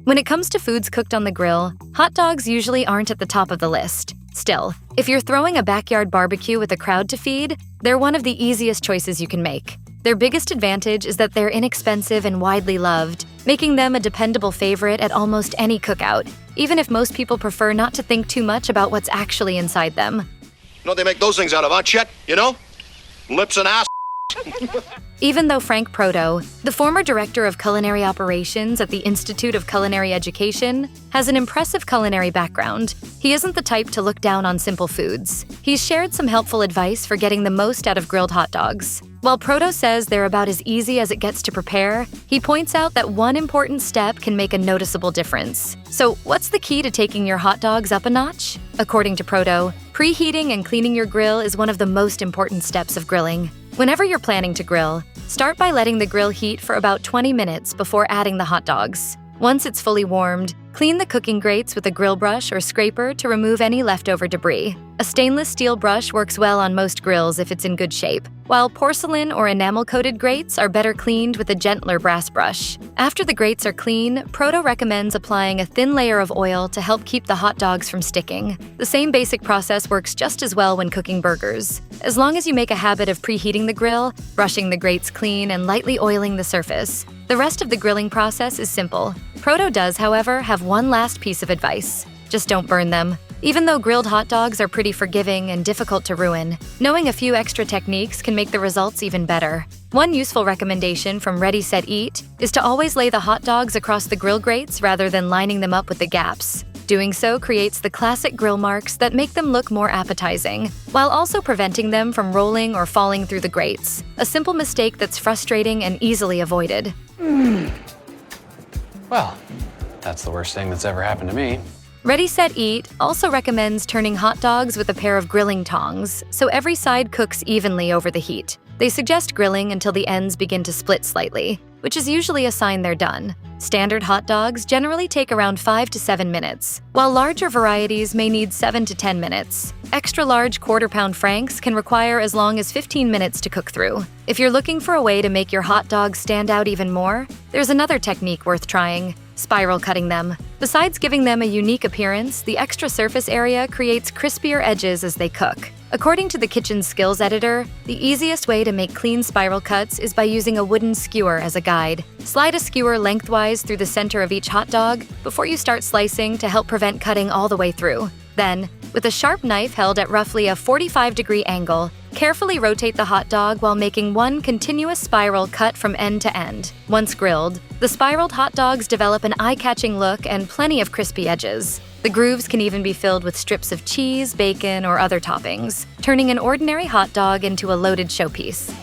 When it comes to foods cooked on the grill, hot dogs usually aren't at the top of the list. Still, if you're throwing a backyard barbecue with a crowd to feed, they're one of the easiest choices you can make. Their biggest advantage is that they're inexpensive and widely loved, making them a dependable favorite at almost any cookout, even if most people prefer not to think too much about what's actually inside them. You know what they make those things out of, huh, Chet? You know? Lips and ass. Even though Frank Proto, the former director of culinary operations at the Institute of Culinary Education, has an impressive culinary background, he isn't the type to look down on simple foods. He's shared some helpful advice for getting the most out of grilled hot dogs. While Proto says they're about as easy as it gets to prepare, he points out that one important step can make a noticeable difference. So, what's the key to taking your hot dogs up a notch? According to Proto, preheating and cleaning your grill is one of the most important steps of grilling. Whenever you're planning to grill, start by letting the grill heat for about 20 minutes before adding the hot dogs. Once it's fully warmed, clean the cooking grates with a grill brush or scraper to remove any leftover debris. A stainless steel brush works well on most grills if it's in good shape, while porcelain or enamel-coated grates are better cleaned with a gentler brass brush. After the grates are clean, Proto recommends applying a thin layer of oil to help keep the hot dogs from sticking. The same basic process works just as well when cooking burgers. As long as you make a habit of preheating the grill, brushing the grates clean, and lightly oiling the surface, the rest of the grilling process is simple. Proto does, however, have one last piece of advice. Just don't burn them. Even though grilled hot dogs are pretty forgiving and difficult to ruin, knowing a few extra techniques can make the results even better. One useful recommendation from Ready, Set, Eat is to always lay the hot dogs across the grill grates rather than lining them up with the gaps. Doing so creates the classic grill marks that make them look more appetizing, while also preventing them from rolling or falling through the grates. A simple mistake that's frustrating and easily avoided. Well, that's the worst thing that's ever happened to me. Ready, Set, Eat also recommends turning hot dogs with a pair of grilling tongs so every side cooks evenly over the heat. They suggest grilling until the ends begin to split slightly, which is usually a sign they're done. Standard hot dogs generally take around 5 to 7 minutes, while larger varieties may need 7 to 10 minutes. Extra large quarter-pound franks can require as long as 15 minutes to cook through. If you're looking for a way to make your hot dogs stand out even more, there's another technique worth trying: spiral cutting them. Besides giving them a unique appearance, the extra surface area creates crispier edges as they cook. According to the Kitchen Skills editor, the easiest way to make clean spiral cuts is by using a wooden skewer as a guide. Slide a skewer lengthwise through the center of each hot dog before you start slicing to help prevent cutting all the way through. Then, with a sharp knife held at roughly a 45-degree angle, carefully rotate the hot dog while making one continuous spiral cut from end to end. Once grilled, the spiraled hot dogs develop an eye-catching look and plenty of crispy edges. The grooves can even be filled with strips of cheese, bacon, or other toppings, turning an ordinary hot dog into a loaded showpiece.